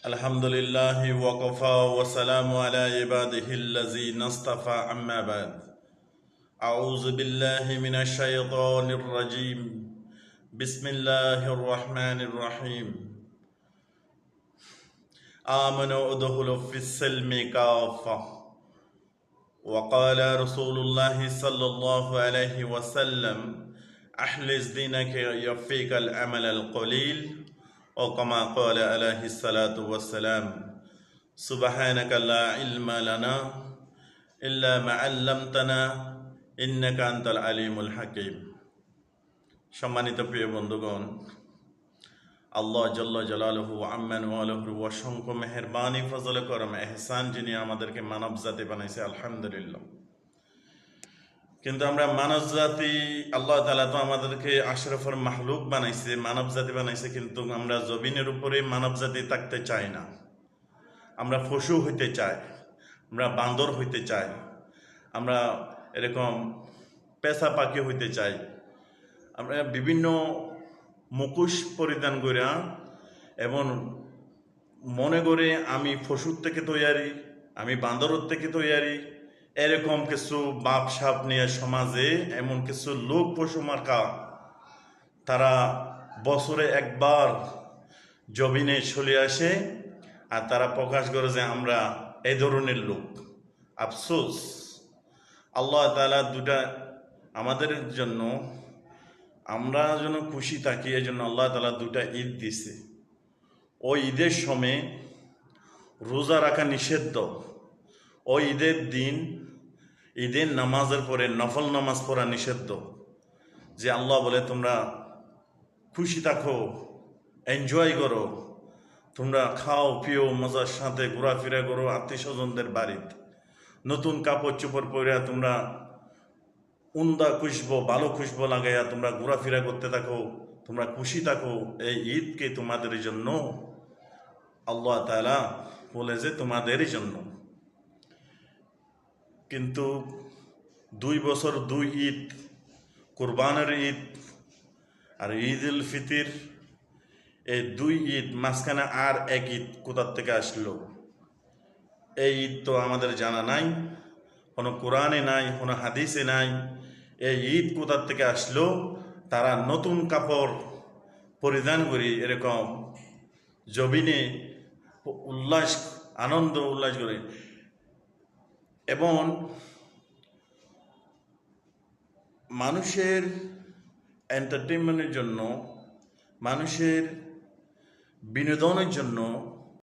আলহামদুলিল্লাহ ওয়াকফা ওয়াসালামু আলা ইবাদিহিল্লাযীনা ইসতাফা আম্মা বাদ আউযু বিল্লাহি মিনাশ শাইতানির রাজীম বিসমিল্লাহির রহমানির রহিম আমানু উদখুলু ফিস সিলমি কাফা وقال رسول الله صلى الله عليه وسلم أحلز دينك يكفيك العمل القليل وكما قال عليه الصلاة والسلام سبحانك لا علم لنا إلا ما علمتنا إنك أنت العليم الحكيم সম্মানিত প্রিয় বন্ধুগণ, আল্লাহ জাল্লা জালালুহু আম্মান ওয়ালাহুর অসংখ্য মেহেরবানি ফজল করম এহসান যিনি আমাদেরকে মানব জাতি বানাইছে, আলহামদুলিল্লাহ। কিন্তু আমরা মানব জাতি, আল্লাহ তাআলা তো আমাদেরকে আশরাফুল মাখলুক বানাইছে, মানব জাতি বানাইছে, কিন্তু আমরা জমিনের উপরে মানব জাতি থাকতে চাই না। আমরা পশু হইতে চাই, আমরা বান্দর হইতে চাই, আমরা এরকম পেশা পাখি হইতে চাই। আমরা বিভিন্ন মুখোশ পরিধান করিয়া এবং মনে করে আমি পশুর থেকে তৈয়ারি, আমি বান্দরের থেকে তৈয়ারি, এরকম কিছু বাপ সাপ নিয়ে সমাজে এমন কিছু লোক পশু মার্কা তারা বছরে একবার জমিনে চলে আসে আর তারা প্রকাশ করে যে আমরা এই ধরনের লোক। আফসোস, আল্লাহ তাআলা দুটা আমাদের জন্য, আমরা যেন খুশি থাকি এই জন্য আল্লাহ তাআলা দুটা ঈদ দিছে। ওই ঈদের সময় রোজা রাখা নিষিদ্ধ। ওই ঈদের দিন ঈদের নামাজের পরে নফল নামাজ পড়া নিষিদ্ধ। যে আল্লাহ বলে তোমরা খুশি থাকো, এনজয় করো, তোমরা খাও পিও, মজার সাথে ঘোরাফেরা করো আত্মীয় স্বজনদের বাড়িতে, নতুন কাপড় চোপড় পরে তোমরা উন্দা খুশবো, ভালো খুশবো লাগাইয়া তোমরা ঘোরাফেরা করতে থাকো, তোমরা খুশি থাকো। এই ঈদকে তোমাদের জন্য আল্লাহ তাআলা বলে যে তোমাদেরই জন্য। কিন্তু 2 বছর 2 ঈদ, কুরবানের ঈদ আর ঈদ উল ফিতর, এই 2 ঈদ মাঝখানে আর এক ঈদ কোথার থেকে আসলো? এই ঈদ তো আমাদের জানা নাই, কোনো কোরআনে নাই, কোনো হাদিসে নাই। এই ঈদ কোথার থেকে আসলো? তারা নতুন কাপড় পরিধান করি এরকম জমিনে উল্লাস, আনন্দ উল্লাস করে এবং মানুষের এন্টারটেনমেন্টের জন্য, মানুষের বিনোদনের জন্য